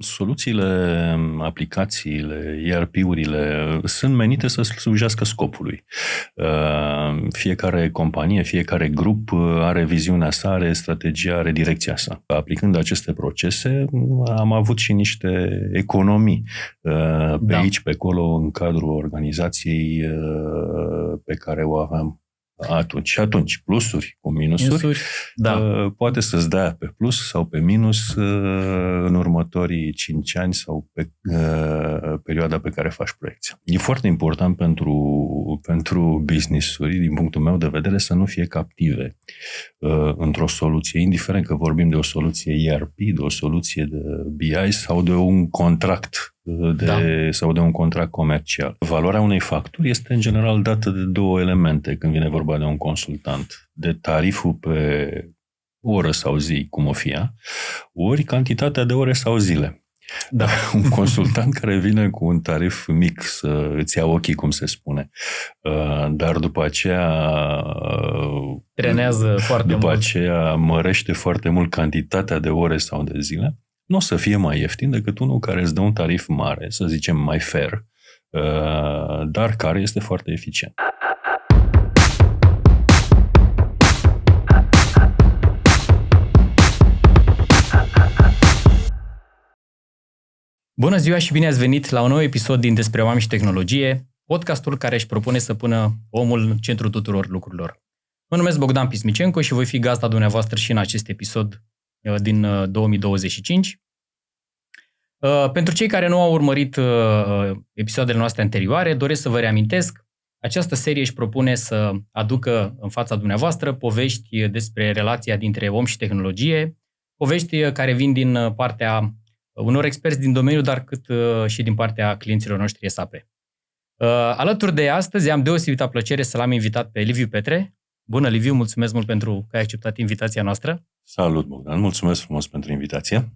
Soluțiile, aplicațiile, ERP-urile sunt menite să slujească scopului. Fiecare companie, fiecare grup are viziunea sa, are strategia, are direcția sa. Aplicând aceste procese, am avut și niște economii pe aici, pe acolo, în cadrul organizației pe care o aveam atunci. Și atunci, plusuri cu minusuri, poate să-ți dea pe plus sau pe minus în următorii 5 ani sau pe perioada pe care faci proiecția. E foarte important pentru business-uri, din punctul meu de vedere, să nu fie captive într-o soluție, indiferent că vorbim de o soluție ERP, de o soluție de BI sau de un contract sau de un contract comercial. Valoarea unei facturi este în general dată de două elemente când vine vorba de un consultant. De tariful pe oră sau zi, cum o fie, ori cantitatea de ore sau zile. Da. Un consultant care vine cu un tarif mic să îți ia ochii, cum se spune, dar după aceea trenează foarte mult. După aceea mărește foarte mult cantitatea de ore sau de zile, nu o să fie mai ieftin decât unul care îți dă un tarif mare, să zicem mai fair, dar care este foarte eficient. Bună ziua și bine ați venit la un nou episod din Despre Oameni și Tehnologie, podcastul care își propune să pună omul în centrul tuturor lucrurilor. Mă numesc Bogdan Pismicenco și voi fi gazda dumneavoastră și în acest episod din 2025. Pentru cei care nu au urmărit episoadele noastre anterioare, doresc să vă reamintesc, această serie își propune să aducă în fața dumneavoastră povești despre relația dintre om și tehnologie, povești care vin din partea unor experți din domeniu, dar cât și din partea clienților noștri SAP. Alături de astăzi am deosebită plăcere să l-am invitat pe Liviu Petre. Bună, Liviu, mulțumesc mult pentru că ai acceptat invitația noastră. Salut, Bogdan, mulțumesc frumos pentru invitație.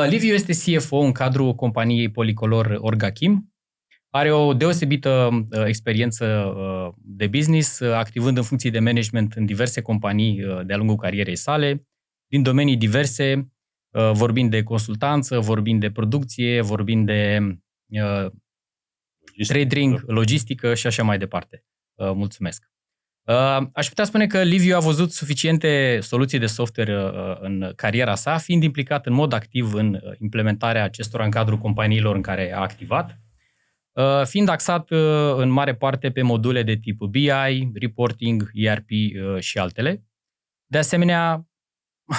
Liviu este CFO în cadrul companiei Policolor Orgachim. Are o deosebită experiență de business, activând în funcții de management în diverse companii de-a lungul carierei sale, din domenii diverse, vorbind de consultanță, vorbind de producție, vorbind de trading, logistică și așa mai departe. Mulțumesc. Aș putea spune că Liviu a văzut suficiente soluții de software în cariera sa, fiind implicat în mod activ în implementarea acestora în cadrul companiilor în care a activat, fiind axat în mare parte pe module de tip BI, reporting, ERP și altele. De asemenea,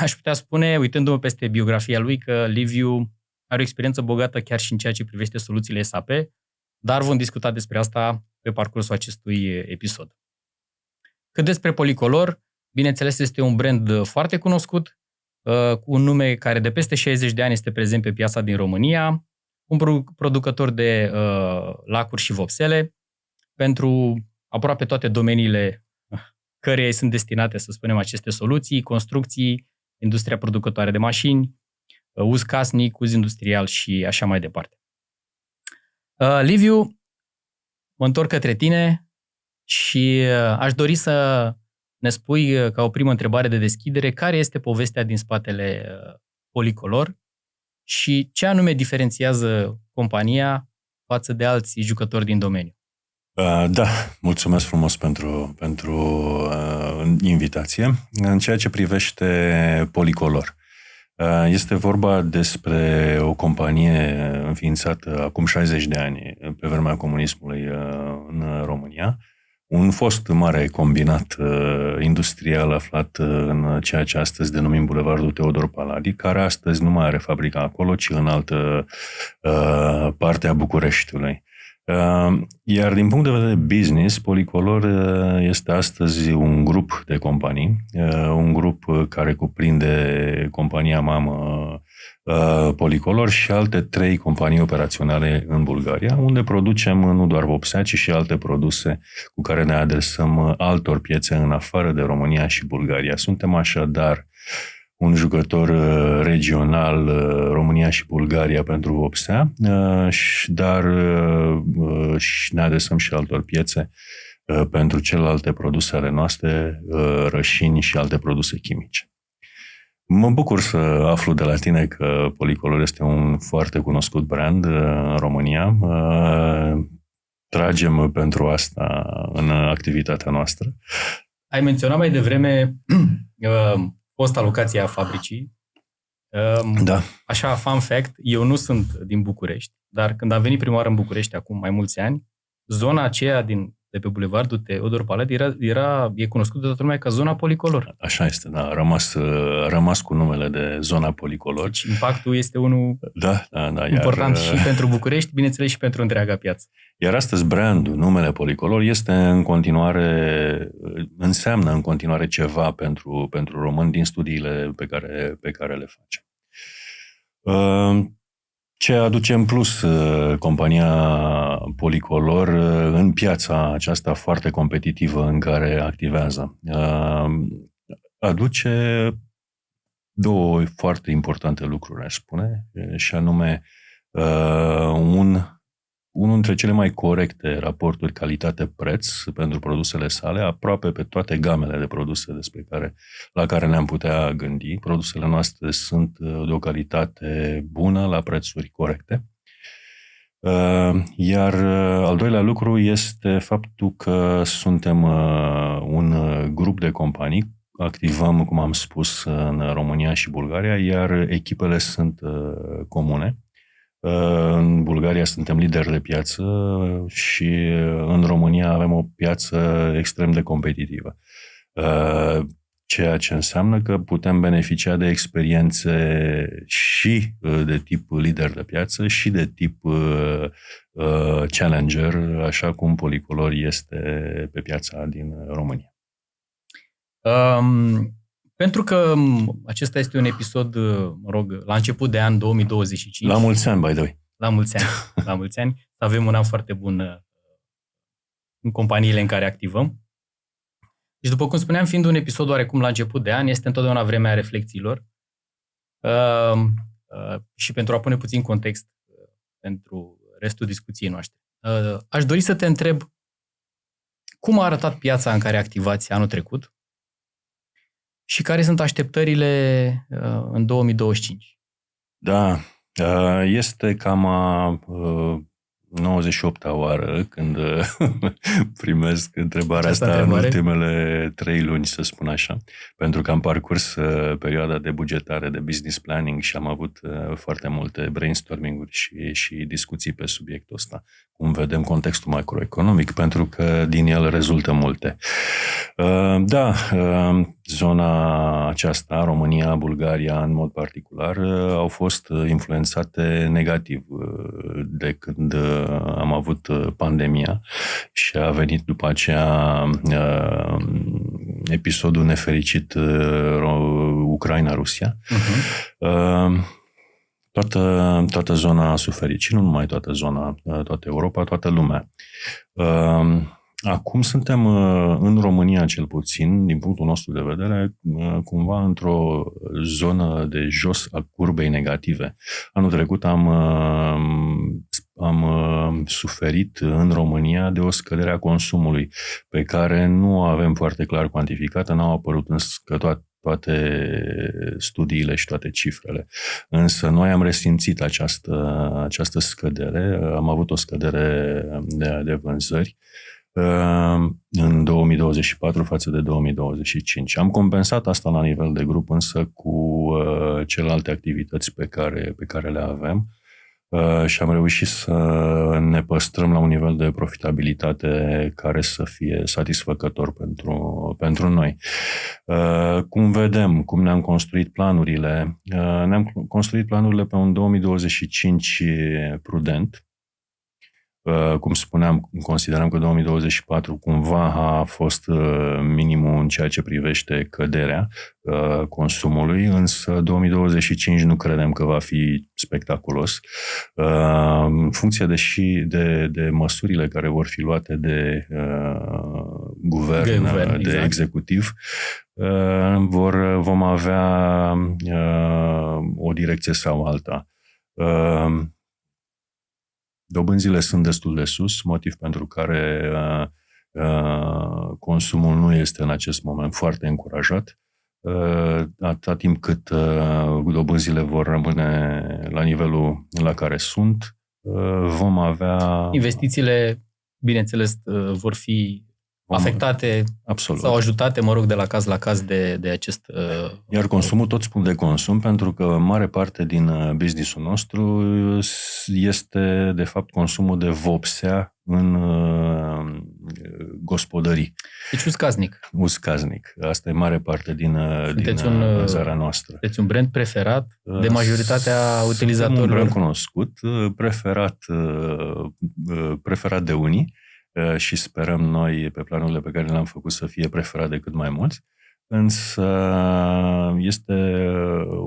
aș putea spune, uitându-mă peste biografia lui, că Liviu are o experiență bogată chiar și în ceea ce privește soluțiile SAP, dar vom discuta despre asta pe parcursul acestui episod. Cât despre Policolor, bineînțeles, este un brand foarte cunoscut, cu un nume care de peste 60 de ani este prezent pe piața din România, un producător de lacuri și vopsele pentru aproape toate domeniile căreia sunt destinate, să spunem, aceste soluții, construcții, industria producătoare de mașini, uz casnic, uz industrial și așa mai departe. Liviu, mă întorc către tine și aș dori să ne spui, ca o primă întrebare de deschidere, care este povestea din spatele Policolor și ce anume diferențiază compania față de alți jucători din domeniu. Da, mulțumesc frumos pentru invitație. În ceea ce privește Policolor, este vorba despre o companie înființată acum 60 de ani, pe vremea comunismului în România, un fost mare combinat industrial aflat în ceea ce astăzi denumim Bulevardul Teodor Paladi, care astăzi nu mai are fabrica acolo, ci în altă parte a Bucureștiului. Iar din punct de vedere business, Policolor este astăzi un grup de companii, un grup care cuprinde compania mamă Policolor și alte 3 companii operaționale în Bulgaria, unde producem nu doar vopsea, ci și alte produse cu care ne adresăm altor piețe în afară de România și Bulgaria. Suntem așadar un jucător regional, România și Bulgaria pentru vopsea, dar ne adresăm și altor piețe pentru celelalte produse ale noastre, rășini și alte produse chimice. Mă bucur să aflu de la tine că Policolor este un foarte cunoscut brand în România. Tragem pentru asta în activitatea noastră. Ai menționat mai devreme fosta locație a fabricii. Da. Așa, fun fact, eu nu sunt din București, dar când am venit prima oară în București acum mai mulți ani, zona aceea de pe Bulevardul Teodor Palade e cunoscută de toată lumea ca zona Policolor. Așa este, da. A rămas cu numele de zona Policolor. Deci impactul este unul important și pentru București, bineînțeles și pentru întreaga piață. Iar astăzi brandul, numele Policolor, înseamnă în continuare ceva pentru români din studiile pe care le facem. Ce aduce în plus compania Policolor în piața aceasta foarte competitivă în care activează? Aduce două foarte importante lucruri, aș spune, și anume unul dintre cele mai corecte raporturi calitate-preț pentru produsele sale, aproape pe toate gamele de produse la care ne-am putea gândi. Produsele noastre sunt de o calitate bună, la prețuri corecte. Iar al doilea lucru este faptul că suntem un grup de companii, activăm, cum am spus, în România și Bulgaria, iar echipele sunt comune. În Bulgaria suntem lideri de piață și în România avem o piață extrem de competitivă. Ceea ce înseamnă că putem beneficia de experiențe și de tip lider de piață și de tip challenger, așa cum Policolor este pe piața din România. Pentru că acesta este un episod, la început de an 2025. La mulți ani, by the way. La mulți ani. La mulți ani. Să avem un an foarte bun în companiile în care activăm. Deci, după cum spuneam, fiind un episod oarecum la început de an, este întotdeauna vremea reflexiilor. Și pentru a pune puțin context pentru restul discuției noastre. Aș dori să te întreb cum a arătat piața în care activați anul trecut și care sunt așteptările în 2025? Da, este cam a 98-a oară când primesc întrebarea asta în ultimele 3 luni, să spun așa, pentru că am parcurs perioada de bugetare, de business planning și am avut foarte multe brainstorming-uri și discuții pe subiectul ăsta. Cum vedem contextul macroeconomic, pentru că din el rezultă multe. Zona aceasta, România, Bulgaria în mod particular, au fost influențate negativ de când am avut pandemia și a venit după aceea episodul nefericit Ucraina-Rusia. Toată zona a suferit și nu numai toată zona, toată Europa, toată lumea. Acum suntem în România, cel puțin, din punctul nostru de vedere, cumva într-o zonă de jos a curbei negative. Anul trecut am suferit în România de o scădere a consumului pe care nu avem foarte clar cuantificată, n-au apărut încă toate studiile și toate cifrele. Însă noi am resimțit această scădere, am avut o scădere de vânzări în 2024 față de 2025. Am compensat asta la nivel de grup, însă cu celelalte activități pe care le avem și am reușit să ne păstrăm la un nivel de profitabilitate care să fie satisfăcător pentru noi. Cum vedem, cum ne-am construit planurile? Ne-am construit planurile pe un 2025 prudent. Cum spuneam, considerăm că 2024 cumva a fost minimul în ceea ce privește căderea consumului, însă 2025 nu credem că va fi spectaculos. În funcție de măsurile care vor fi luate de guvern, de executiv, vom avea o direcție sau alta. Dobânzile sunt destul de sus, motiv pentru care consumul nu este în acest moment foarte încurajat. atâta timp cât dobânzile vor rămâne la nivelul la care sunt, vom avea... Investițiile, bineînțeles, vor fi afectate absolut. Sau ajutate, de la caz la caz de acest... Iar consumul, tot spun de consum, pentru că mare parte din business-ul nostru este, de fapt, consumul de vopsea în gospodării. Deci uscaznic. Uscaznic. Asta e mare parte din zara noastră. Sunteți un brand preferat de majoritatea utilizatorilor? Un brand cunoscut, preferat de unii, și sperăm noi, pe planurile pe care le-am făcut, să fie preferat de cât mai mulți, însă este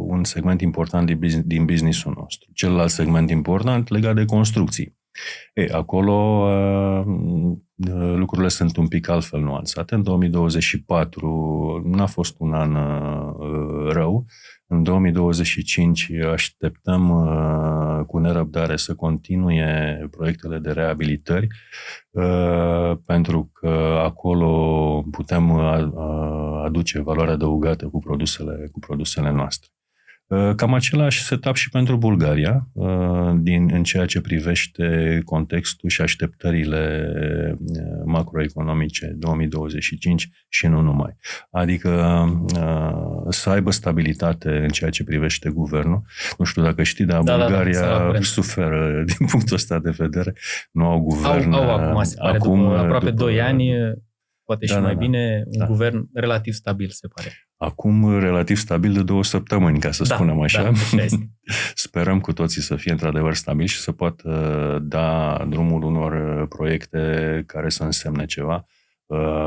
un segment important din business-ul nostru. Celălalt segment important legat de construcții. Acolo lucrurile sunt un pic altfel nuanțate. În 2024 n-a fost un an rău. În 2025 așteptăm cu nerăbdare să continue proiectele de reabilitări, pentru că acolo putem aduce valoare adăugată cu produsele noastre. Cam același setup și pentru Bulgaria, în ceea ce privește contextul și așteptările macroeconomice 2025 și nu numai. Adică să aibă stabilitate în ceea ce privește guvernul. Nu știu dacă știi, dar Bulgaria suferă din punctul ăsta de vedere. Nu au guvern. Acum după aproape 2 ani, poate și mai bine, un guvern relativ stabil, se pare. Acum relativ stabil de 2 săptămâni, ca să spunem așa. Așa este. Sperăm cu toții să fie într-adevăr stabil și să poată da drumul unor proiecte care să însemne ceva.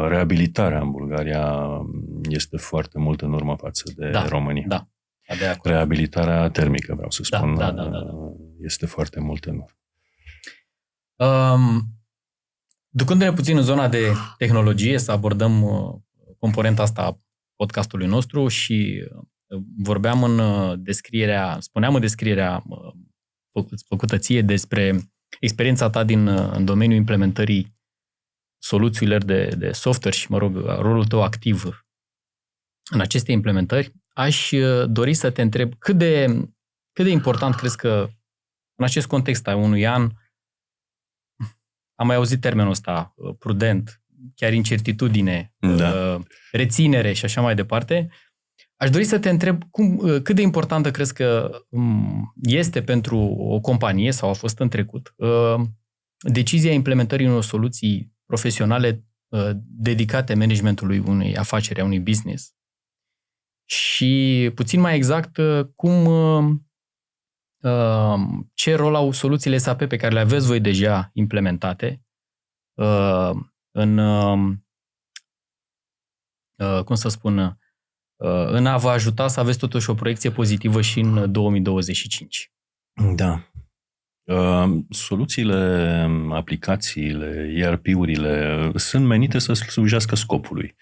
Reabilitarea în Bulgaria este foarte mult în urmă față de România. Da. Reabilitarea termică, vreau să spun, este foarte mult în urmă. Ducându-ne puțin în zona de tehnologie, să abordăm componenta asta a podcastului nostru și spuneam în descrierea făcută ție despre experiența ta în domeniul implementării soluțiilor de software și, rolul tău activ în aceste implementări. Aș dori să te întreb cât de important crezi că în acest context a unui an, am mai auzit termenul ăsta, prudent, chiar incertitudine, reținere și așa mai departe. Aș dori să te întreb cât de importantă crezi că este pentru o companie, sau a fost în trecut, decizia implementării unor soluții profesionale dedicate managementului unei afaceri, a unui business. Și puțin mai exact, ce rol au soluțiile SAP pe care le aveți voi deja implementate în a vă ajuta să aveți totuși o proiecție pozitivă și în 2025. Da. Soluțiile, aplicațiile, ERP-urile sunt menite să slujească scopului.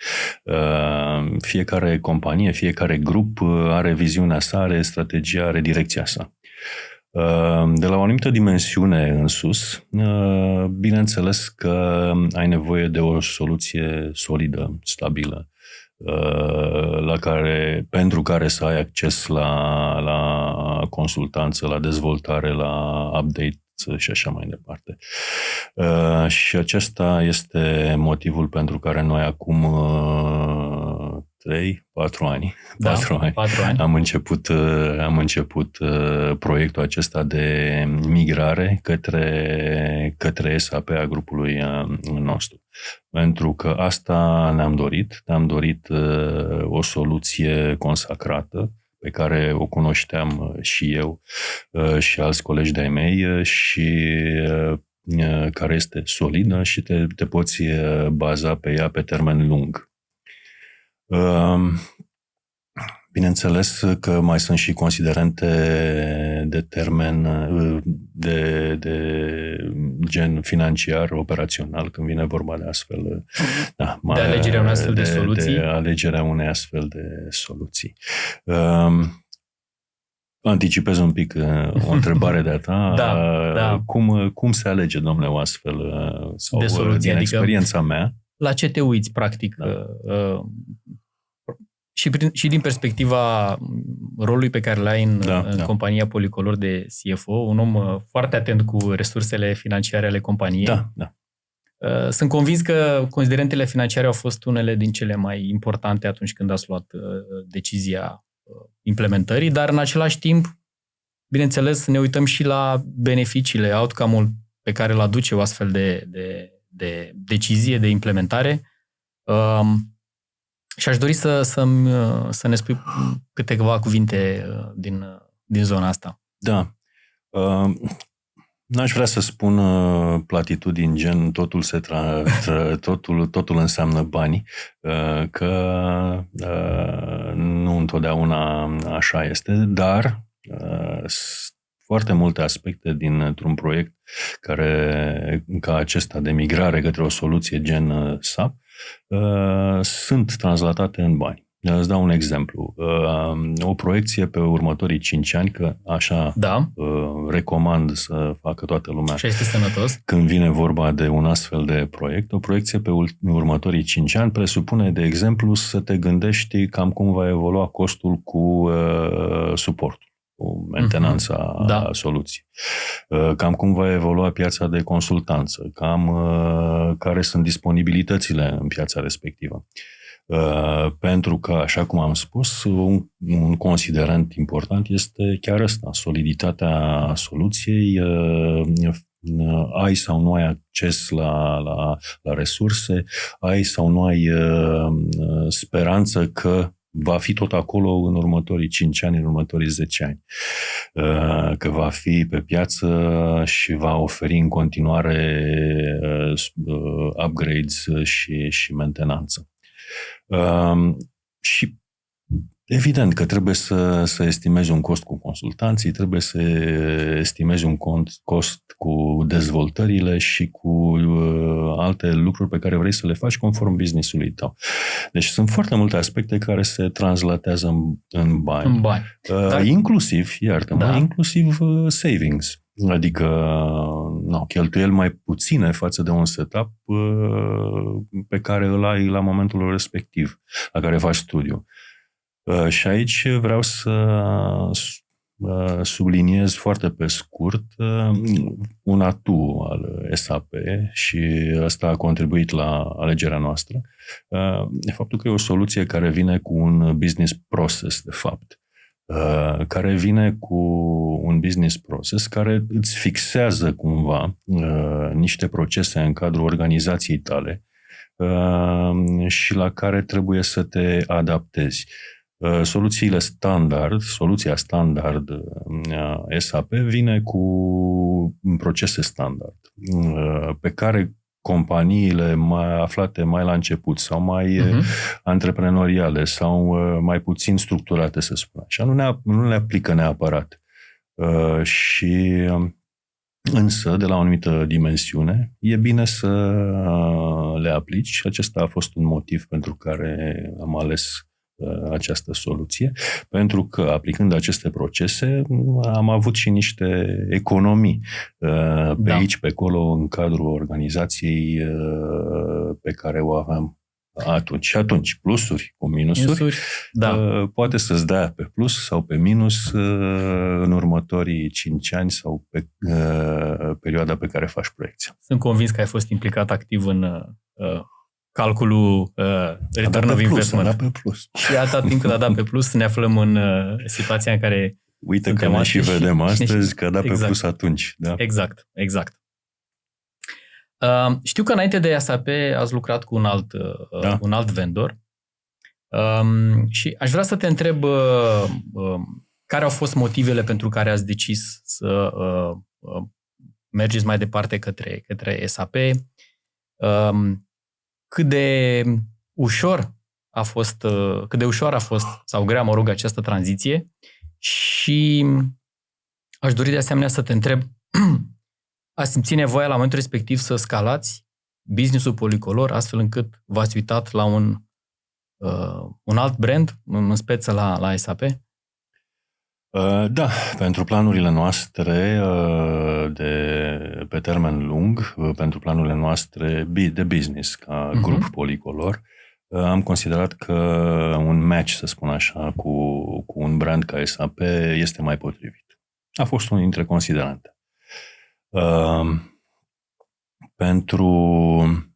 Fiecare companie, fiecare grup are viziunea sa, are strategia, are direcția sa. De la o anumită dimensiune în sus, bineînțeles că ai nevoie de o soluție solidă, stabilă, pentru care să ai acces la consultanță, la dezvoltare, la update și așa mai departe. Și acesta este motivul pentru care noi acum 4 ani am început proiectul acesta de migrare către SAP a grupului nostru. Pentru că asta ne-am dorit. Ne-am dorit o soluție consacrată pe care o cunoșteam și eu și alți colegi de-ai mei și care este solidă și te poți baza pe ea pe termen lung. Bineînțeles că mai sunt și considerente de termen de gen financiar, operațional, când vine vorba de astfel de alegerea unei astfel de soluții. De alegerea unei astfel de soluții. Anticipez un pic o întrebare de-a ta. Da. Cum se alege, domnule, o astfel de soluție? Din experiența mea? La ce te uiți, practic? și din perspectiva rolului pe care l-ai în Da. compania Polycolor de CFO, un om foarte atent cu resursele financiare ale companiei. Da. Sunt convins că considerentele financiare au fost unele din cele mai importante atunci când ați luat decizia implementării, dar în același timp, bineînțeles, ne uităm și la beneficiile, outcome-ul pe care îl aduce o astfel de decizie, de implementare. Și aș dori să ne spui câteva cuvinte din zona asta. Da. N-aș vrea să spun platitudini gen totul înseamnă bani, că nu întotdeauna așa este, dar foarte multe aspecte dintr-un proiect ca acesta de migrare către o soluție gen SAP sunt translatate în bani. Îți dau un exemplu. O proiecție pe următorii 5 ani, că așa recomand să facă toată lumea. Și este sănătos. Când vine vorba de un astfel de proiect, o proiecție pe următorii 5 ani presupune, de exemplu, să te gândești cam cum va evolua costul cu suportul, cu mentenanța soluției. Cam cum va evolua piața de consultanță, cam care sunt disponibilitățile în piața respectivă. Pentru că, așa cum am spus, un considerent important este chiar ăsta, soliditatea soluției, ai sau nu ai acces la resurse, ai sau nu ai speranță că va fi tot acolo în următorii 5 ani, în următorii 10 ani. Că va fi pe piață și va oferi în continuare upgrades și mentenanță. Și evident că trebuie să estimezi un cost cu consultanții, trebuie să estimezi un cost cu dezvoltările și cu alte lucruri pe care vrei să le faci conform business-ului tău. Deci sunt foarte multe aspecte care se translatează în bani. Inclusiv, iartă-mă, inclusiv savings. Adică cheltuieli mai puține față de un setup pe care îl ai la momentul respectiv, la care faci studiu. Și aici vreau să subliniez foarte pe scurt un atu al SAP și asta a contribuit la alegerea noastră. Faptul că e o soluție care vine cu un business process, de fapt. Care vine cu un business process care îți fixează cumva niște procese în cadrul organizației tale și la care trebuie să te adaptezi. Soluția standard SAP vine cu procese standard pe care companiile mai aflate mai la început sau mai antreprenoriale sau mai puțin structurate, să spun așa, nu le aplică neapărat. Însă, de la o anumită dimensiune, e bine să le aplici și acesta a fost un motiv pentru care am ales această soluție, pentru că aplicând aceste procese am avut și niște economii pe aici, pe acolo, în cadrul organizației pe care o aveam atunci. Și atunci, plusuri cu minusuri, poate să-ți dea pe plus sau pe minus în următorii 5 ani sau pe perioada pe care faci proiecția. Sunt convins că ai fost implicat activ în calculul return of investment. A dat pe plus. Și atâta timp cât a dat pe plus, ne aflăm în situația în care uite că ne și vedem astăzi, că a dat pe plus atunci. Da. Exact. Știu că înainte de SAP ați lucrat cu un alt vendor și aș vrea să te întreb care au fost motivele pentru care ați decis să mergeți mai departe către SAP, cât de ușor a fost sau grea, această tranziție și aș dori de asemenea să te întreb, ați simțit nevoia la momentul respectiv să scalați business-ul Polycolor astfel încât v-ați uitat la un alt brand, în speță la SAP? Da, pentru planurile noastre pe termen lung, pentru planurile noastre de business ca grup Polycolor, am considerat că un match, să spun așa, cu un brand ca SAP este mai potrivit. A fost unul dintre considerante. Pentru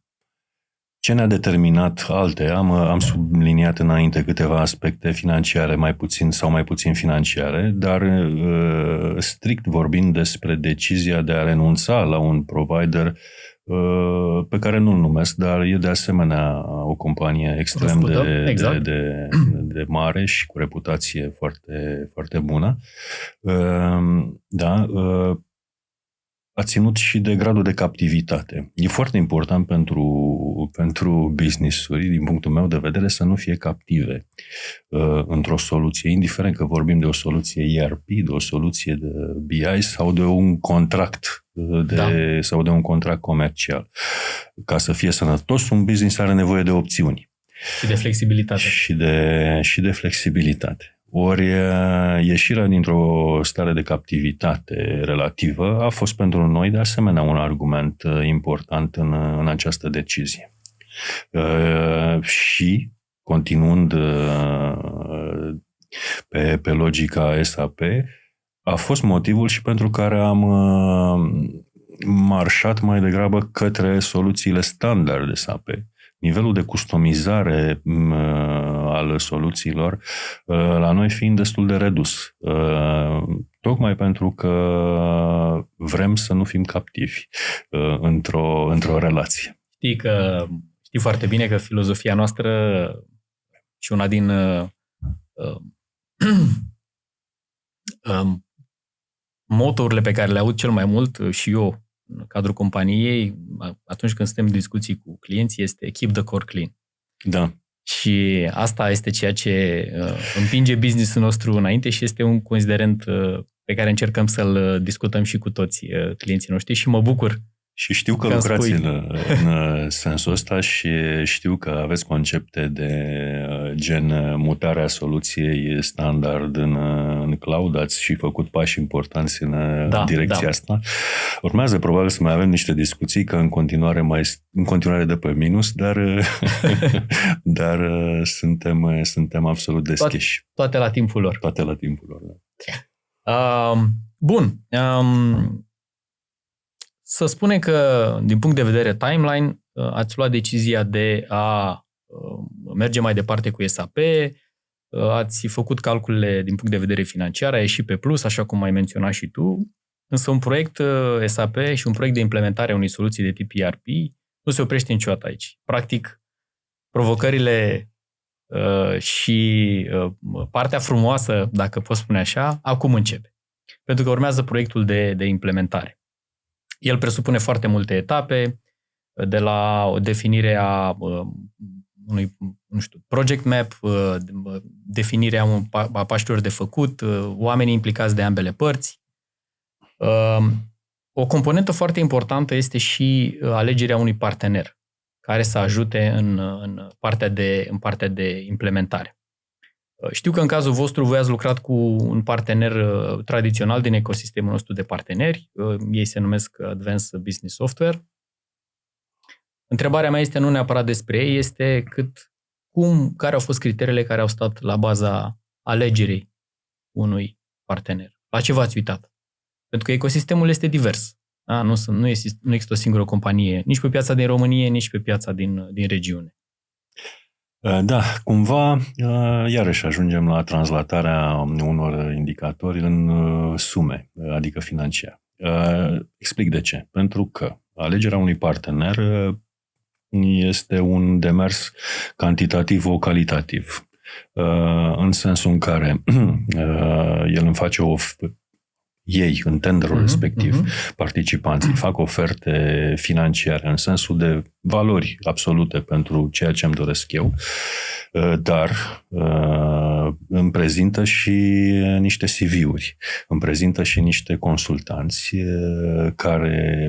ce ne-a determinat am subliniat înainte câteva aspecte financiare, mai puțin financiare, dar strict vorbind despre decizia de a renunța la un provider pe care nu-l numesc, dar e de asemenea o companie extrem de mare și cu reputație foarte, foarte bună. A ținut și de gradul de captivitate. E foarte important pentru business-uri, din punctul meu de vedere, să nu fie captive într-o soluție, indiferent că vorbim de o soluție ERP, de o soluție de BI sau de un contract sau de un contract comercial. Ca să fie sănătos, un business are nevoie de opțiuni. Și de flexibilitate. Și de flexibilitate. Ori ieșirea dintr-o stare de captivitate relativă a fost pentru noi de asemenea un argument important în această decizie. Și, continuând pe logica SAP, a fost motivul și pentru care am marșat mai degrabă către soluțiile standard de SAP. Nivelul de customizare al soluțiilor la noi fiind destul de redus. Tocmai pentru că vrem să nu fim captivi într-o relație. Știi foarte bine că filozofia noastră și una din motorurile pe care le aud cel mai mult și eu în cadrul companiei, atunci când suntem în discuții cu clienții, este keep the core clean. Da. Și asta este ceea ce împinge business-ul nostru înainte și este un considerent pe care încercăm să-l discutăm și cu toți clienții noștri și mă bucur. Și știu că lucrați în sensul ăsta și știu că aveți concepte de gen mutarea soluției standard în cloud, ați și făcut pași importanți în direcția asta. Urmează probabil să mai avem niște discuții, că în continuare de pe minus, dar suntem absolut deschiși. Toate la timpul lor. Toate la timpul lor, da. Bun. Să spunem că, din punct de vedere timeline, ați luat decizia de a merge mai departe cu SAP, ați făcut calculele din punct de vedere financiar, a ieșit pe plus, așa cum ai menționat și tu, însă un proiect SAP și un proiect de implementare a unei soluții de tip ERP nu se oprește niciodată aici. Practic, provocările și partea frumoasă, dacă pot spune așa, acum începe. Pentru că urmează proiectul de implementare. El presupune foarte multe etape, de la o definire a unui, project map, definirea a pașilor de făcut, oamenii implicați de ambele părți. O componentă foarte importantă este și alegerea unui partener care să ajute în partea de implementare. Știu că în cazul vostru voi ați lucrat cu un partener tradițional din ecosistemul nostru de parteneri. Ei se numesc Advanced Business Software. Întrebarea mea este nu neapărat despre ei, este care au fost criteriile care au stat la baza alegerii unui partener. La ce v-ați uitat? Pentru că ecosistemul este divers. Nu există o singură companie, nici pe piața din România, nici pe piața din regiune. Da, cumva, iarăși ajungem la translatarea unor indicatori în sume, adică financiar. Explic de ce. Pentru că alegerea unui partener este un demers cantitativ-calitativ, în sensul în care el îmi face ei, în tenderul respectiv, participanții, fac oferte financiare în sensul de valori absolute pentru ceea ce îmi doresc eu, dar îmi prezintă și niște CV-uri, îmi prezintă și niște consultanți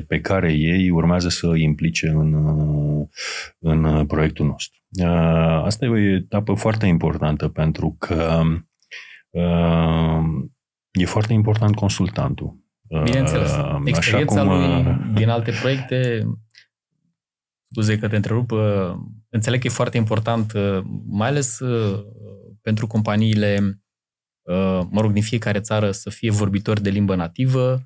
pe care ei urmează să îi implice în proiectul nostru. Asta e o etapă foarte importantă pentru că e foarte important consultantul. Bineînțeles. Experiența lui din alte proiecte Scuze că te întrerup. Înțeleg că e foarte important, mai ales pentru companiile, din fiecare țară, să fie vorbitori de limbă nativă.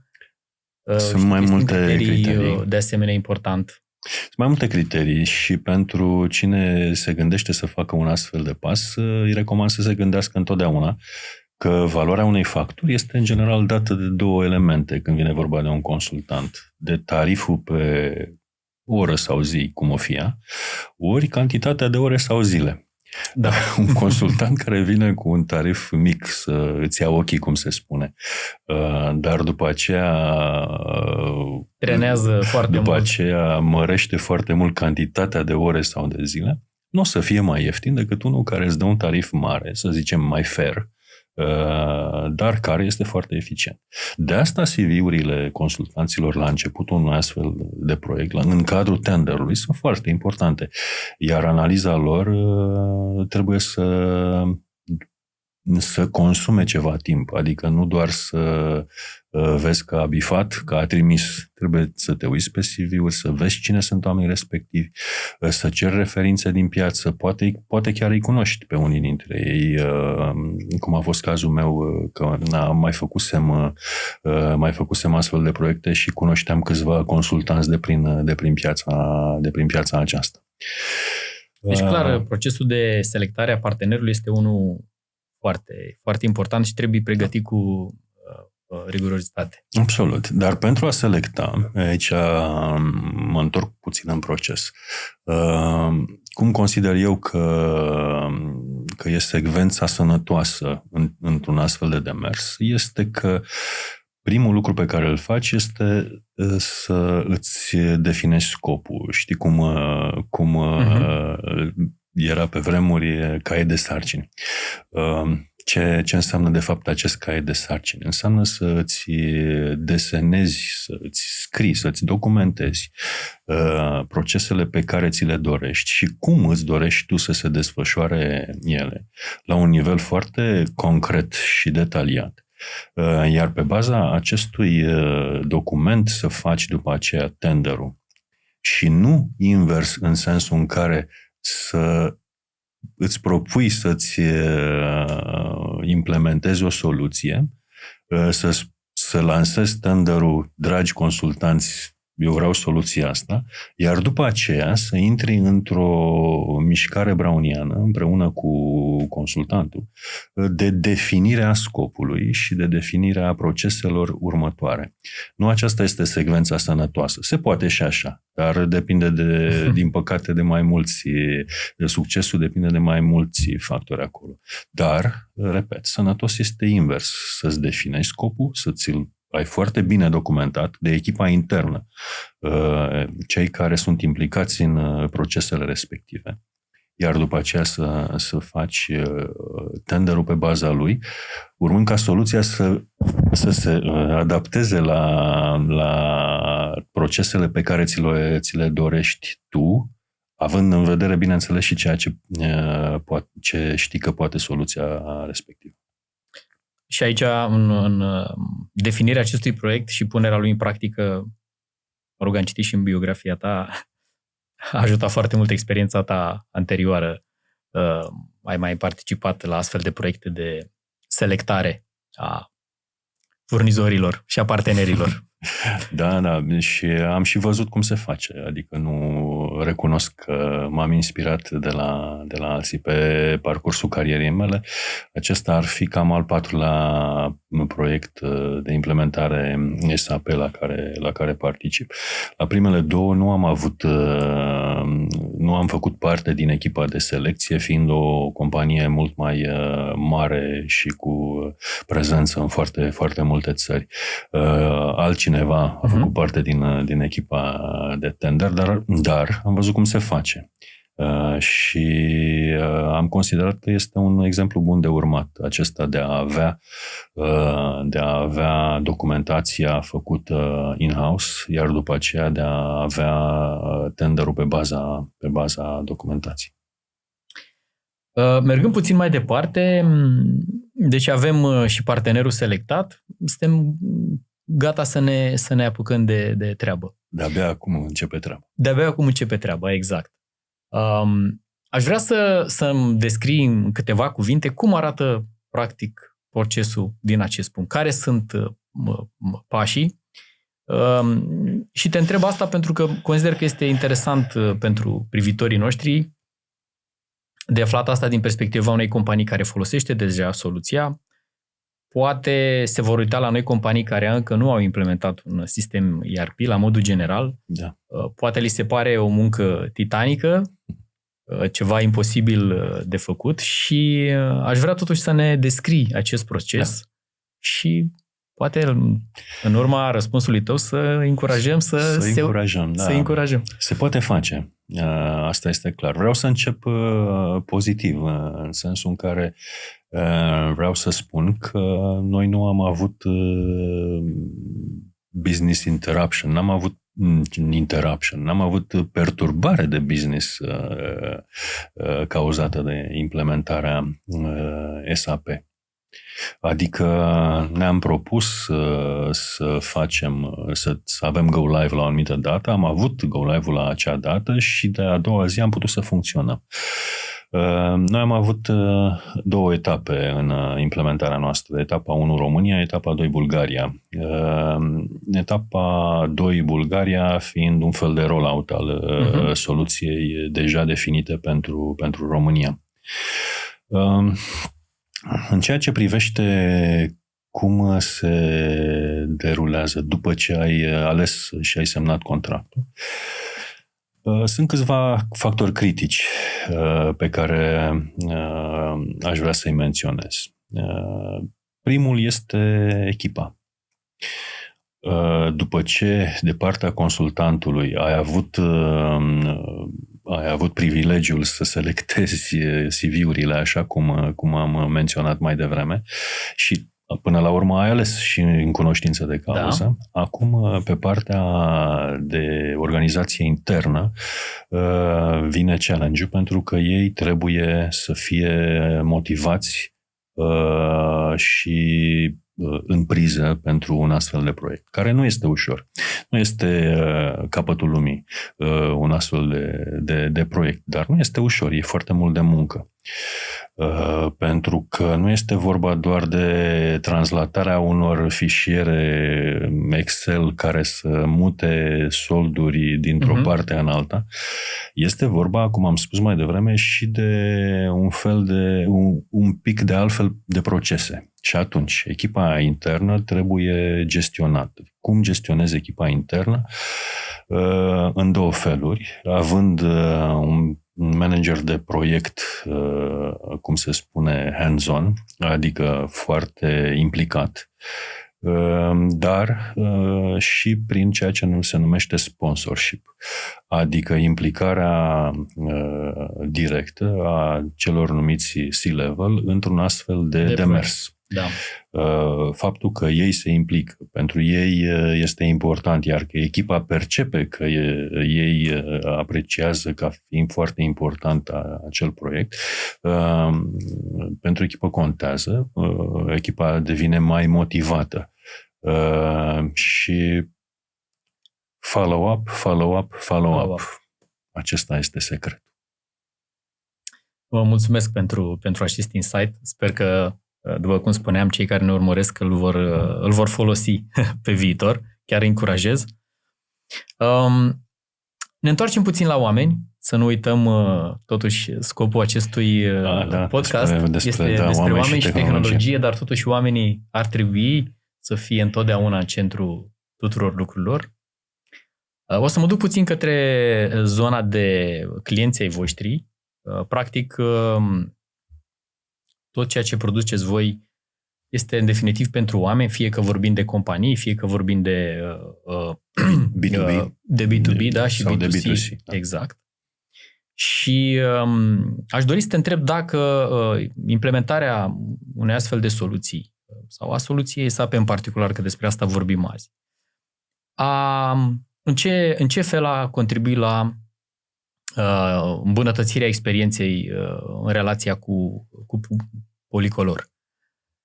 Sunt mai multe criterii. De asemenea important. Sunt mai multe criterii și pentru cine se gândește să facă un astfel de pas, îi recomand să se gândească întotdeauna că valoarea unei facturi este în general dată de două elemente când vine vorba de un consultant. De tariful pe oră sau zi, cum o fie, ori cantitatea de ore sau zile. Da. Un consultant care vine cu un tarif mic să îți ia ochii, cum se spune, dar după aceea trenează foarte mult. După aceea mărește foarte mult cantitatea de ore sau de zile, nu o să fie mai ieftin decât unul care îți dă un tarif mare, să zicem mai fair, dar care este foarte eficient. De asta CV-urile consultanților la începutul unui astfel de proiect, în cadrul tenderului, sunt foarte importante. Iar analiza lor trebuie să consume ceva timp, adică nu doar să vezi că a bifat, că a trimis. Trebuie să te uiți pe CV-uri, să vezi cine sunt oamenii respectivi, să ceri referințe din piață, poate chiar îi cunoști pe unii dintre ei, cum a fost cazul meu, că mai făcusem astfel de proiecte și cunoșteam câțiva consultanți de prin piața aceasta. Deci, clar, procesul de selectare a partenerului este unul foarte, foarte important și trebuie pregătit cu rigurozitate. Absolut. Dar pentru a selecta, aici mă întorc puțin în proces. Cum consider eu că e secvența sănătoasă într-un astfel de demers? Este că primul lucru pe care îl faci este să îți definești scopul. Știi cum era pe vremuri caiet de sarcini. Ce înseamnă de fapt acest caiet de sarcini? Înseamnă să îți desenezi, să îți scrii, să îți documentezi procesele pe care ți le dorești și cum îți dorești tu să se desfășoare ele la un nivel foarte concret și detaliat. Iar pe baza acestui document să faci după aceea tenderul și nu invers în sensul în care să îți propui să-ți implementezi o soluție, să lansezi tenderul, dragi consultanți, eu vreau soluția asta, iar după aceea să intri într-o mișcare browniană împreună cu consultantul de definirea scopului și de definirea proceselor următoare. Nu aceasta este secvența sănătoasă. Se poate și așa, dar depinde din păcate de mai mulți, succesul depinde de mai mulți factori acolo. Dar, repet, sănătos este invers, să-ți definești scopul, să ți-l ai foarte bine documentat de echipa internă, cei care sunt implicați în procesele respective. Iar după aceea să faci tenderul pe baza lui, urmând ca soluția să se adapteze la procesele pe care ți le dorești tu, având în vedere, bineînțeles, și ceea ce știi că poate soluția respectivă. Și aici, în definirea acestui proiect și punerea lui în practică, am citit și în biografia ta, a ajutat foarte mult experiența ta anterioară. Ai mai participat la astfel de proiecte de selectare a furnizorilor și a partenerilor. Da, și am și văzut cum se face, adică nu recunosc că m-am inspirat de la alții pe parcursul carierei mele. Acesta ar fi cam al patrulea proiect de implementare SAP la care particip. La primele două nu am făcut parte din echipa de selecție, fiind o companie mult mai mare și cu prezență în foarte, foarte multe țări. Altcineva a făcut parte din echipa de tender, dar am văzut cum se face. Și am considerat că este un exemplu bun de urmat, acesta de a avea documentația făcută in-house, iar după aceea de a avea tenderul pe baza documentației. Mergând puțin mai departe, deci avem și partenerul selectat, suntem gata să ne apucăm de treabă. De-abia acum începe treaba. De-abia acum începe treaba, exact. Aș vrea să-mi descrii în câteva cuvinte cum arată practic procesul din acest punct. Care sunt pașii? Și te întreb asta pentru că consider că este interesant pentru privitorii noștri de aflat asta din perspectiva unei companii care folosește deja soluția. Poate se vor uita la noi companii care încă nu au implementat un sistem ERP la modul general. Da. Poate li se pare o muncă titanică, ceva imposibil de făcut și aș vrea totuși să ne descrii acest proces și poate în urma răspunsului tău să încurajăm să încurajăm. Se poate face. Asta este clar. Vreau să încep pozitiv, în sensul în care vreau să spun că noi nu am avut business interruption, n-am avut perturbare de business cauzată de implementarea SAP. Adică ne-am propus să avem go live la o anumită dată, am avut go live-ul la acea dată și de a doua zi am putut să funcționăm. Noi am avut două etape în implementarea noastră. Etapa 1 România, etapa 2 Bulgaria. Etapa 2 Bulgaria fiind un fel de rollout al soluției deja definite pentru România. În ceea ce privește cum se derulează după ce ai ales și ai semnat contractul, sunt câțiva factori critici pe care aș vrea să-i menționez. Primul este echipa. După ce de partea consultantului ai avut privilegiul să selectezi CV-urile așa cum am menționat mai devreme și până la urmă ai ales și în cunoștință de cauză. Da. Acum, pe partea de organizație internă, vine challenge-ul pentru că ei trebuie să fie motivați și în priză pentru un astfel de proiect, care nu este ușor. Nu este capătul lumii un astfel de proiect, dar nu este ușor, e foarte mult de muncă. Pentru că nu este vorba doar de translatarea unor fișiere Excel care să mute solduri dintr-o parte în alta. Este vorba, cum am spus mai devreme, și de un pic de altfel de procese. Și atunci, echipa internă trebuie gestionată. Cum gestionezi echipa internă? În două feluri, având un manager de proiect, cum se spune, hands-on, adică foarte implicat, dar și prin ceea ce se numește sponsorship, adică implicarea directă a celor numiți C-level într-un astfel de demers. Da. Faptul că ei se implică, pentru ei este important, iar că echipa percepe că ei apreciază ca fiind foarte important acel proiect, pentru echipă contează, echipa devine mai motivată și follow-up. Acesta este secretul. Vă mulțumesc pentru acest insight. Sper că, după cum spuneam, cei care ne urmăresc îl vor folosi pe viitor. Chiar îi încurajez. Ne întoarcem puțin la oameni, să nu uităm totuși scopul acestui podcast. Este despre oameni și tehnologie, dar totuși oamenii ar trebui să fie întotdeauna în centrul tuturor lucrurilor. O să mă duc puțin către zona de clienții voștri. Practic, tot ceea ce produceți voi este în definitiv pentru oameni, fie că vorbim de companii, fie că vorbim de B2B, de B2B, da, și sau B2C. De B2C, da. Exact. Și aș dori să te întreb dacă implementarea unei astfel de soluții sau a soluției SAP în particular, că despre asta vorbim azi, în ce fel a contribuit la îmbunătățirea experienței în relația cu Polycolor?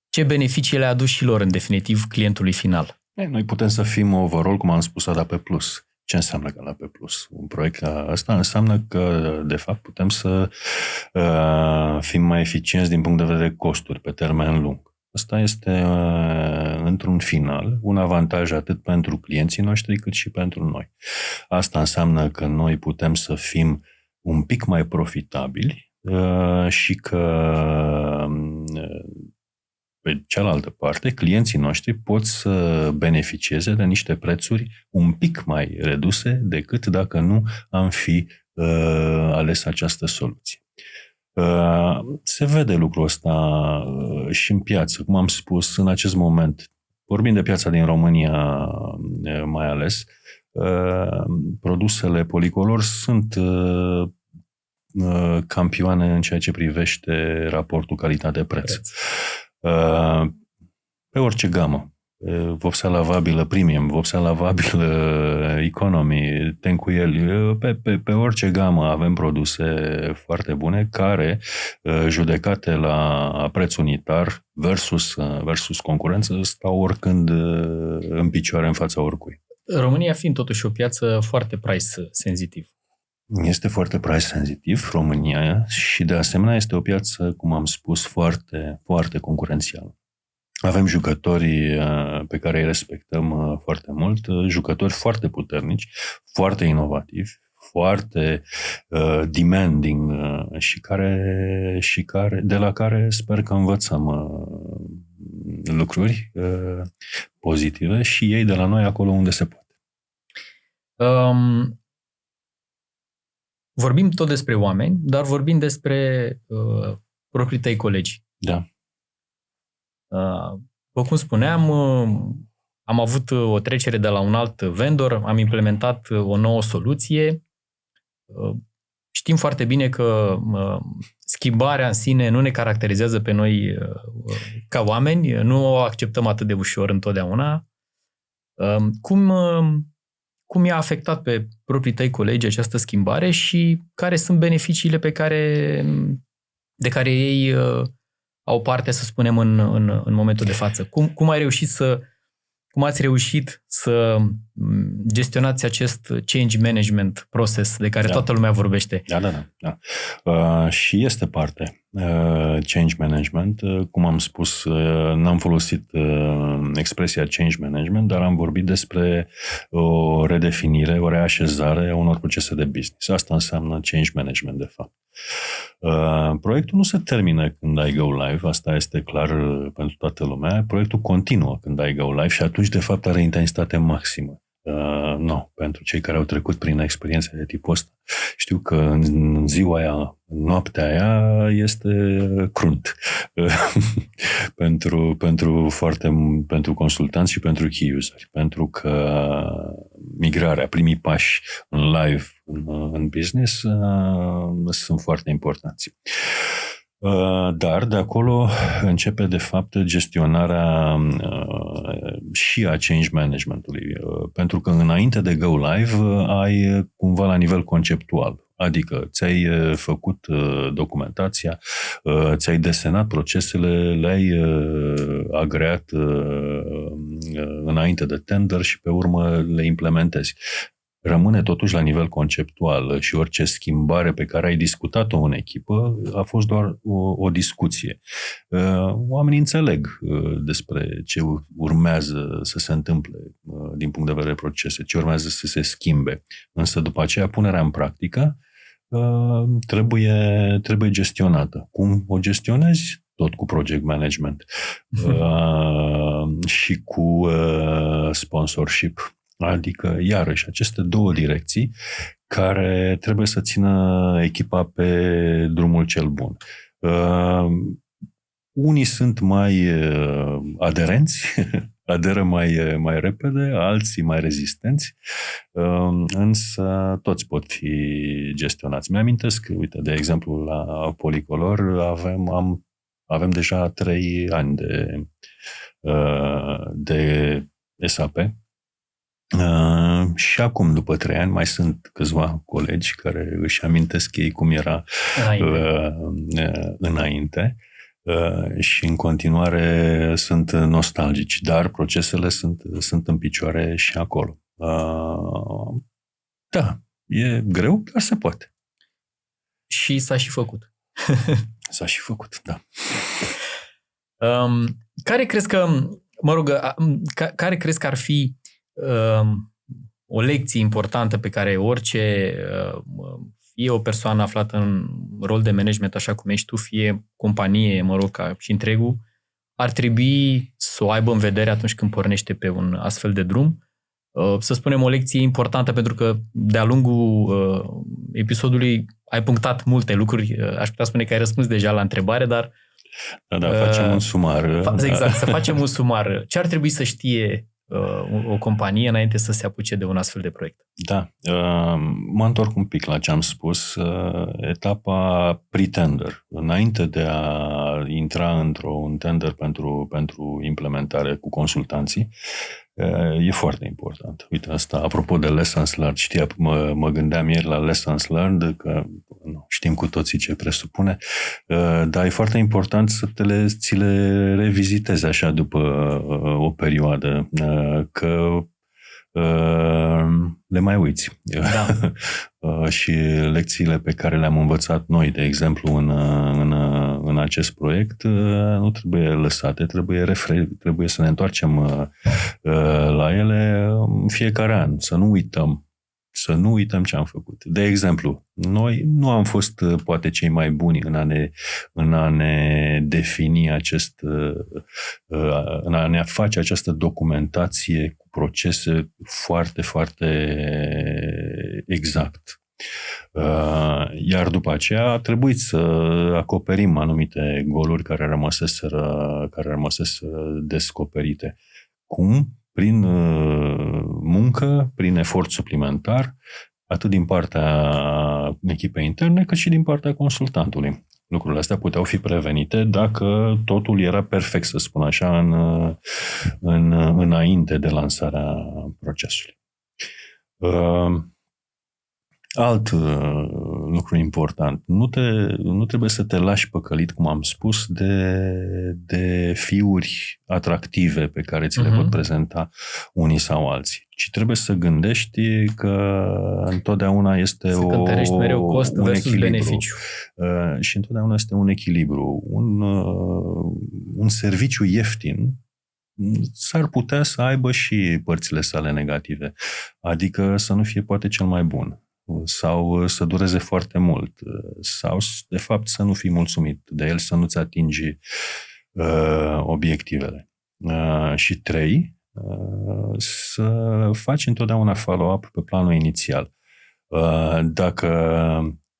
Ce beneficii le-a adus și lor, în definitiv, clientului final? Noi putem să fim overall, cum am spus, la AP+. Ce înseamnă că la AP+? Un proiect ca ăsta înseamnă că, de fapt, putem să fim mai eficienți din punct de vedere costuri pe termen lung. Asta este, într-un final, un avantaj atât pentru clienții noștri cât și pentru noi. Asta înseamnă că noi putem să fim un pic mai profitabili și că pe cealaltă parte, clienții noștri pot să beneficieze de niște prețuri un pic mai reduse decât dacă nu am fi ales această soluție. Se vede lucrul ăsta și în piață, cum am spus, în acest moment. Vorbim de piața din România mai ales, produsele Policolor sunt campioane în ceea ce privește raportul calitate-preț. Pe orice gamă. Vopsea lavabilă premium, vopsea lavabilă economy, tencuieli, pe orice gamă avem produse foarte bune judecate la preț unitar versus concurență, stau oricând în picioare în fața oricui. România fiind totuși o piață foarte price sensitiv. Este foarte price sensitiv România și de asemenea este o piață, cum am spus, foarte, foarte concurențială. Avem jucători pe care îi respectăm foarte mult, jucători foarte puternici, foarte inovativi, foarte demanding și de la care sper că învățăm lucruri pozitive și ei de la noi acolo unde se poate. Vorbim tot despre oameni, dar vorbim despre proprii tăi colegi. Da. După cum spuneam, am avut o trecere de la un alt vendor, am implementat o nouă soluție. Știm foarte bine că schimbarea în sine nu ne caracterizează pe noi ca oameni, nu o acceptăm atât de ușor întotdeauna. Cum i-a afectat pe proprii tăi colegi această schimbare și care sunt beneficiile de care ei au parte, să spunem, în momentul de față? Cum ați reușit să gestionați acest change management process de care toată lumea vorbește? Da. Și este parte change management. Cum am spus, n-am folosit expresia change management, dar am vorbit despre o redefinire, o reașezare a unor procese de business. Asta înseamnă change management, de fapt. Proiectul nu se termină când ai go live, asta este clar pentru toată lumea. Proiectul continuă când ai go live și atunci, de fapt, are intensitate maximă. Pentru cei care au trecut prin experiențe de tipul ăsta, știu că în ziua aia, noaptea aia, este crunt pentru consultanți și pentru key useri, pentru că migrarea, primii pași în live în business sunt foarte importanți. Dar de acolo începe, de fapt, gestionarea și a change management-ului. Pentru că înainte de go live ai cumva la nivel conceptual. Adică ți-ai făcut documentația, ți-ai desenat procesele, le-ai agreat înainte de tender și pe urmă le implementezi. Rămâne totuși la nivel conceptual și orice schimbare pe care ai discutat-o în echipă a fost doar o discuție. Oamenii înțeleg despre ce urmează să se întâmple din punct de vedere procese, ce urmează să se schimbe. Însă după aceea punerea în practică trebuie gestionată. Cum o gestionezi? Tot cu project management și cu sponsorship. Adică, iarăși, aceste două direcții care trebuie să țină echipa pe drumul cel bun. Unii sunt mai aderenți, aderă mai repede, alții mai rezistenți, însă toți pot fi gestionați. Mi-amintesc, uite, de exemplu, la Policolor avem deja 3 ani de SAP. Și acum, după 3 ani, mai sunt câțiva colegi care își amintesc ei cum era înainte. și în continuare sunt nostalgici, dar procesele sunt în picioare și acolo. Da, e greu, dar se poate. Și s-a și făcut. S-a și făcut, da. Care crezi că, care crezi că ar fi o lecție importantă pe care orice, fie o persoană aflată în rol de management, așa cum ești tu, fie companie, ca și întregul, ar trebui să o aibă în vedere atunci când pornește pe un astfel de drum? Să spunem o lecție importantă, pentru că de-a lungul episodului ai punctat multe lucruri. Aș putea spune că ai răspuns deja la întrebare, dar... Da, facem un sumar. Exact, să facem un sumar. Ce ar trebui să știe o companie înainte să se apuce de un astfel de proiect? Da, mă întorc un pic la ce am spus. Etapa pre-tender. Înainte de a intra într-un tender pentru implementare cu consultanții, e foarte important. Uite, asta, apropo de lessons learned, mă gândeam ieri la lessons learned, că știm cu toții ce presupune, dar e foarte important să ți le revizitezi așa după o perioadă, că le mai uiți. Da. Și lecțiile pe care le-am învățat noi, de exemplu, în acest proiect, nu trebuie lăsate, trebuie să ne întoarcem la ele în fiecare an, să nu uităm ce am făcut. De exemplu, noi nu am fost poate cei mai buni în a ne defini în a ne face această documentație cu procese foarte, foarte exact. Iar după aceea a trebuit să acoperim anumite goluri care rămăseseră descoperite. Cum? Prin muncă, prin efort suplimentar, atât din partea echipei interne, cât și din partea consultantului. Lucrurile astea puteau fi prevenite dacă totul era perfect, să spun așa, înainte de lansarea procesului. Alt lucru important, nu trebuie să te lași păcălit, cum am spus, de fiuri atractive pe care ți le pot prezenta unii sau alții, ci trebuie să gândești că întotdeauna este mereu cost versus beneficiu. Și întotdeauna este un echilibru. Un serviciu ieftin s-ar putea să aibă și părțile sale negative, adică să nu fie poate cel mai bun, sau să dureze foarte mult, sau, de fapt, să nu fii mulțumit de el, să nu-ți atingi obiectivele. Și 3, să faci întotdeauna follow-up pe planul inițial. Dacă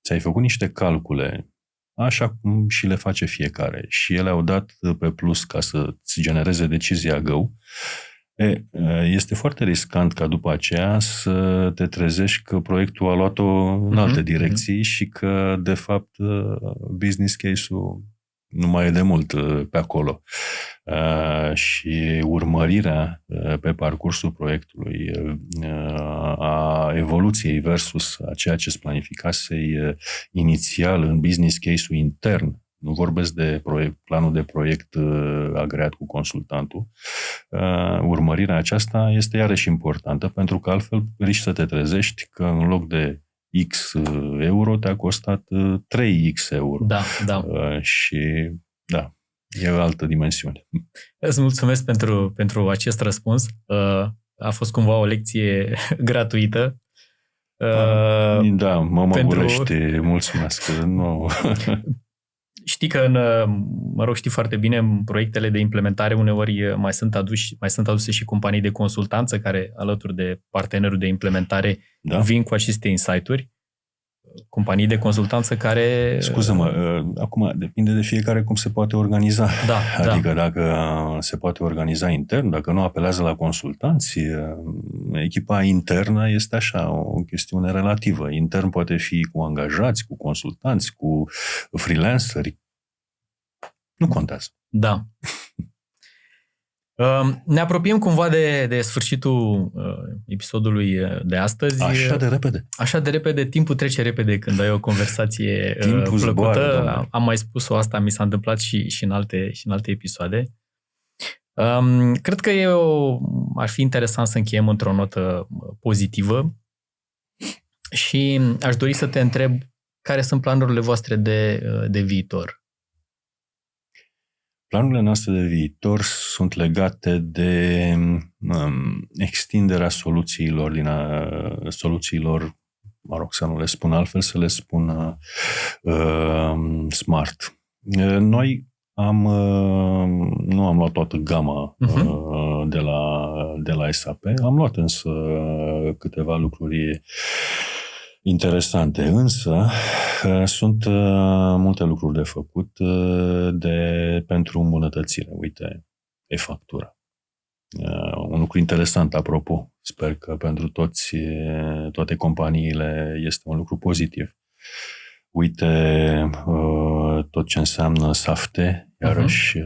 ți-ai făcut niște calcule, așa cum și le face fiecare, și ele au dat pe plus ca să-ți genereze decizia go, este foarte riscant ca după aceea să te trezești că proiectul a luat-o în alte direcții și că, de fapt, business case-ul nu mai e de mult pe acolo. Și urmărirea pe parcursul proiectului a evoluției versus a ceea ce îți planificasei inițial în business case-ul intern, nu vorbesc de planul de proiect agreat cu consultantul, urmărirea aceasta este iarăși importantă, pentru că altfel riști să te trezești că în loc de X euro te-a costat 3X euro. Da. Și da, e o altă dimensiune. Îți mulțumesc pentru acest răspuns. A fost cumva o lecție gratuită. Da, mă măgurești. Mulțumesc. Nu. Știi că, știi foarte bine, în proiectele de implementare uneori mai sunt aduse și companii de consultanță care, alături de partenerul de implementare, vin cu aceste insight-uri. Companii de consultanță care... Scuză-mă, acum depinde de fiecare cum se poate organiza. Adică dacă se poate organiza intern, dacă nu apelează la consultanți, echipa internă este așa, o chestiune relativă. Intern poate fi cu angajați, cu consultanți, cu freelanceri. Nu contează. Da. Ne apropiem cumva de sfârșitul episodului de astăzi. Așa de repede. Așa de repede, timpul trece repede când ai o conversație Timpul plăcută. zboară, Am mai spus-o asta, mi s-a întâmplat și în alte episoade. Cred că ar fi interesant să încheiem într-o notă pozitivă și aș dori să te întreb care sunt planurile voastre de viitor. Planurile noastre de viitor sunt legate de extinderea soluțiilor, mă rog să nu le spun altfel, să le spun smart. Noi nu am luat toată gama de la SAP, am luat însă câteva lucruri interesante, însă sunt multe lucruri de făcut pentru îmbunătățire. Uite, e-factura. Un lucru interesant, apropo, sper că pentru toate companiile este un lucru pozitiv. Uite, tot ce înseamnă SAFTE, iarăși,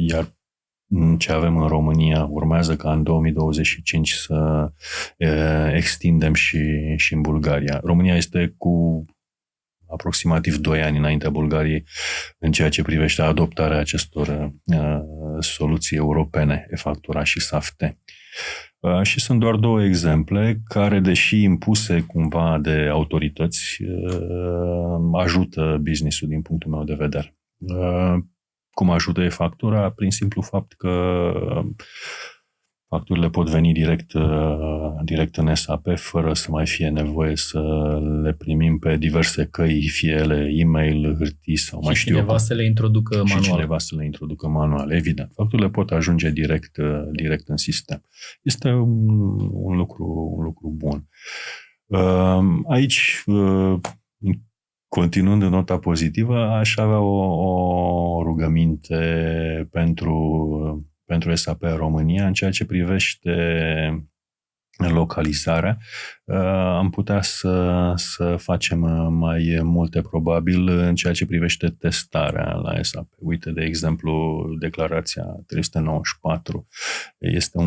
iar ce avem în România urmează ca în 2025 să extindem și în Bulgaria. România este cu aproximativ 2 ani înaintea Bulgariei în ceea ce privește adoptarea acestor soluții europene, e-factura și SAFTE. Și sunt doar 2 exemple care, deși impuse cumva de autorități, ajută business-ul din punctul meu de vedere. Cum ajută e-factura? Prin simplu fapt că facturile pot veni direct în SAP fără să mai fie nevoie să le primim pe diverse căi, fie ele e-mail, hârtii sau mai știu eu. Cineva să le introducă manual. Și cineva să le introducă manual, evident. Facturile pot ajunge direct în sistem. Este un lucru bun. Aici, continuând în nota pozitivă, aș avea o rugăminte pentru SAP România în ceea ce privește localizarea. Am putea să facem mai multe, probabil, în ceea ce privește testarea la SAP. Uite, de exemplu, declarația 394 este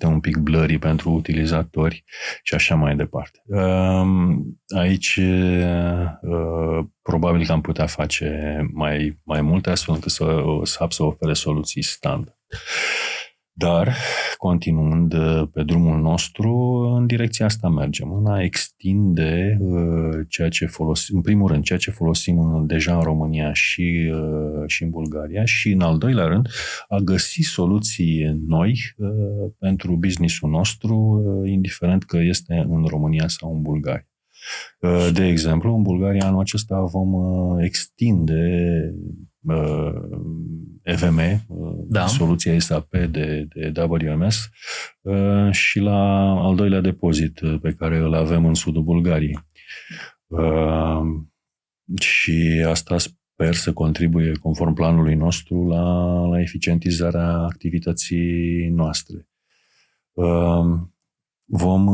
un pic blurry pentru utilizatori și așa mai departe. Aici probabil că am putea face mai multe, astfel încât SAP să ofere soluții standard. Dar, continuând pe drumul nostru, în direcția asta mergem, în a extinde ceea ce folosim, în primul rând, ceea ce folosim deja în România și în Bulgaria și, în al doilea rând, a găsi soluții noi pentru business-ul nostru, indiferent că este în România sau în Bulgaria. De exemplu, în Bulgaria anul acesta vom extinde EVM, soluția SAP de WMS și la al doilea depozit pe care îl avem în sudul Bulgariei. Și asta sper să contribuie, conform planului nostru, la eficientizarea activității noastre. Vom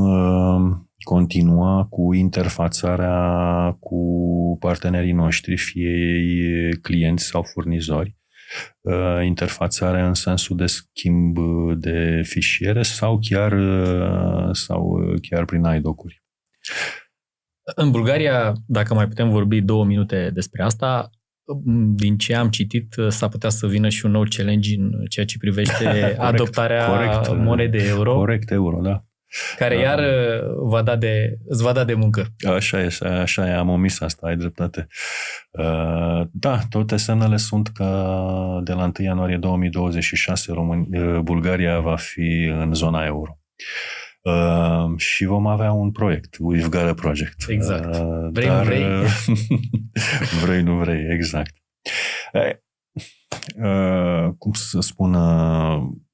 continua cu interfațarea cu partenerii noștri, fie ei clienți sau furnizori, interfațarea în sensul de schimb de fișiere sau chiar prin iDoc-uri. În Bulgaria, dacă mai putem vorbi 2 minute despre asta, din ce am citit, s-ar putea să vină și un nou challenge în ceea ce privește adoptarea monedei euro. Corect, euro, da. Care iar îți va da de muncă. Așa e, am omis asta, ai dreptate. Da, toate semnele sunt că de la 1 ianuarie 2026 Bulgaria va fi în zona euro. Și vom avea un proiect. We've got a project. Exact. Vrei. Vrei, nu vrei, exact. Cum să spun,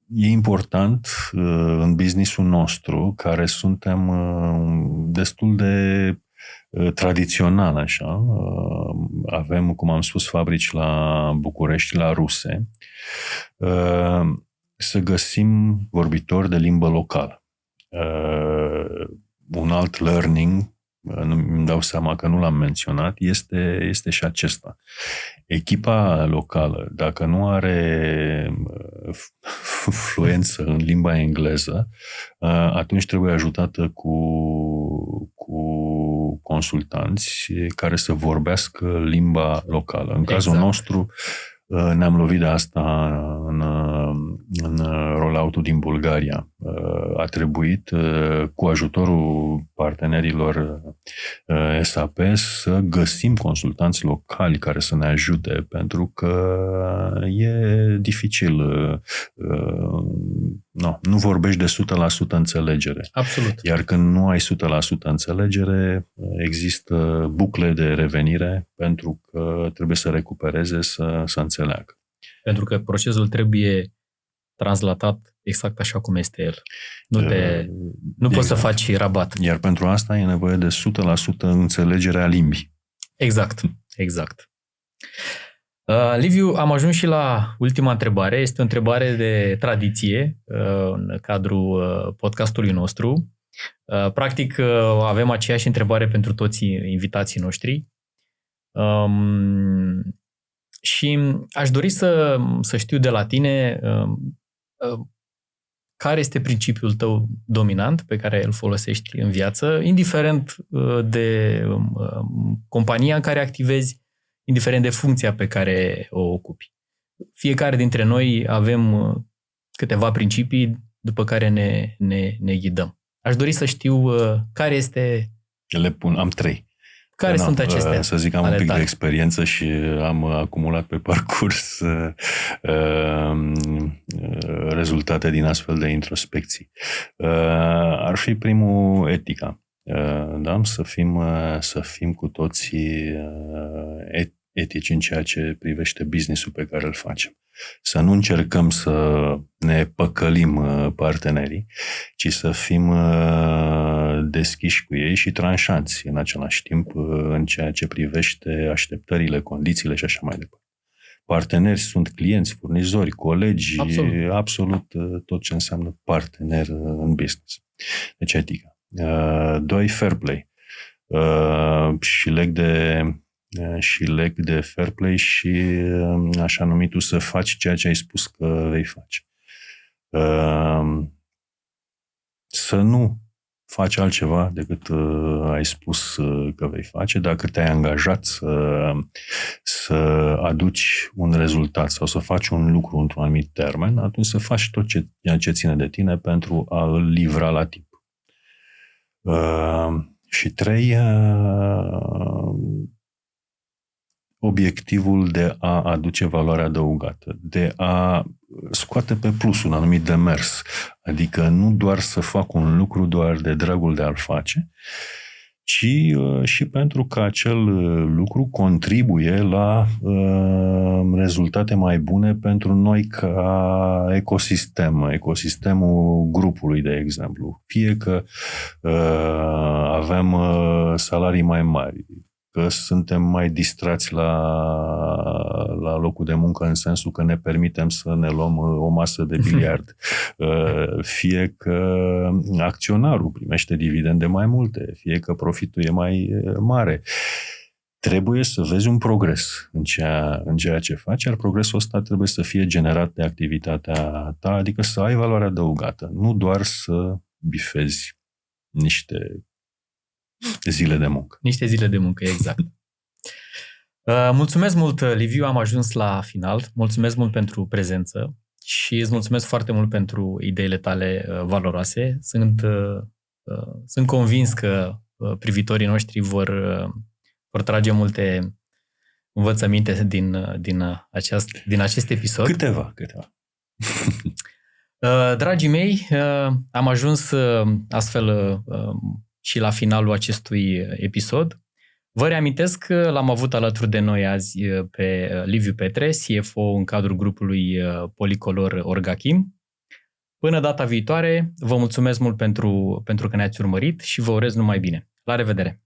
e important în business-ul nostru, care suntem destul de tradițional, așa. Avem, cum am spus, fabrici la București, la Ruse, să găsim vorbitori de limbă locală. Un alt learning îmi dau seama că nu l-am menționat, este și acesta. Echipa locală, dacă nu are fluență în limba engleză, atunci trebuie ajutată cu consultanți care să vorbească limba locală. În cazul nostru, ne-am lovit de asta în rollout-ul din Bulgaria. A trebuit, cu ajutorul partenerilor SAP, să găsim consultanți locali care să ne ajute, pentru că e dificil. Nu vorbești de 100% înțelegere. Absolut. Iar când nu ai 100% înțelegere, există bucle de revenire, pentru că trebuie să recupereze, să înțeleagă. Pentru că procesul trebuie translatat exact așa cum este el. Nu poți să faci rabat. Iar pentru asta e nevoie de 100% înțelegerea limbii. Exact. Liviu, am ajuns și la ultima întrebare. Este o întrebare de tradiție în cadrul podcastului nostru. Practic, avem aceeași întrebare pentru toți invitații noștri. Și aș dori să știu de la tine care este principiul tău dominant pe care îl folosești în viață, indiferent de compania în care activezi, indiferent de funcția pe care o ocupi. Fiecare dintre noi avem câteva principii după care ne ghidăm. Aș dori să știu care este... Am 3. Care sunt acestea? Să zic, am un pic de experiență și am acumulat pe parcurs rezultate din astfel de introspecții. Ar fi primul etica. Da? Să fim cu toții etici în ceea ce privește business-ul pe care îl facem. Să nu încercăm să ne păcălim partenerii, ci să fim deschiși cu ei și tranșanți în același timp în ceea ce privește așteptările, condițiile și așa mai departe. Parteneri sunt clienți, furnizori, colegi, absolut tot ce înseamnă partener în business. Deci etica. 2, fair play. Și leg de fair play și așa numitul să faci ceea ce ai spus că vei face. Să nu faci altceva decât ai spus că vei face. Dacă te-ai angajat să aduci un rezultat sau să faci un lucru într-un anumit termen, atunci să faci tot ce ține de tine pentru a îl livra la timp. Și 3, obiectivul de a aduce valoare adăugată, de a scoate pe plus un anumit demers, adică nu doar să fac un lucru doar de dragul de a-l face, ci și pentru că acel lucru contribuie la rezultate mai bune pentru noi ca ecosistemul grupului, de exemplu. Fie că avem salarii mai mari, că suntem mai distrați la locul de muncă în sensul că ne permitem să ne luăm o masă de biliard. Fie că acționarul primește dividende mai multe, fie că profitul e mai mare. Trebuie să vezi un progres în ceea ce faci, iar progresul ăsta trebuie să fie generat de activitatea ta, adică să ai valoare adăugată, nu doar să bifezi niște zile de muncă. Niște zile de muncă, exact. Mulțumesc mult, Liviu, am ajuns la final. Mulțumesc mult pentru prezență și îți mulțumesc foarte mult pentru ideile tale valoroase. Sunt convins că privitorii noștri vor trage multe învățăminte din acest episod. Câteva. Dragii mei, am ajuns astfel și la finalul acestui episod. Vă reamintesc că l-am avut alături de noi azi pe Liviu Petre, CFO în cadrul grupului Policolor Orgachim. Până data viitoare, vă mulțumesc mult pentru că ne-ați urmărit și vă urez numai bine. La revedere!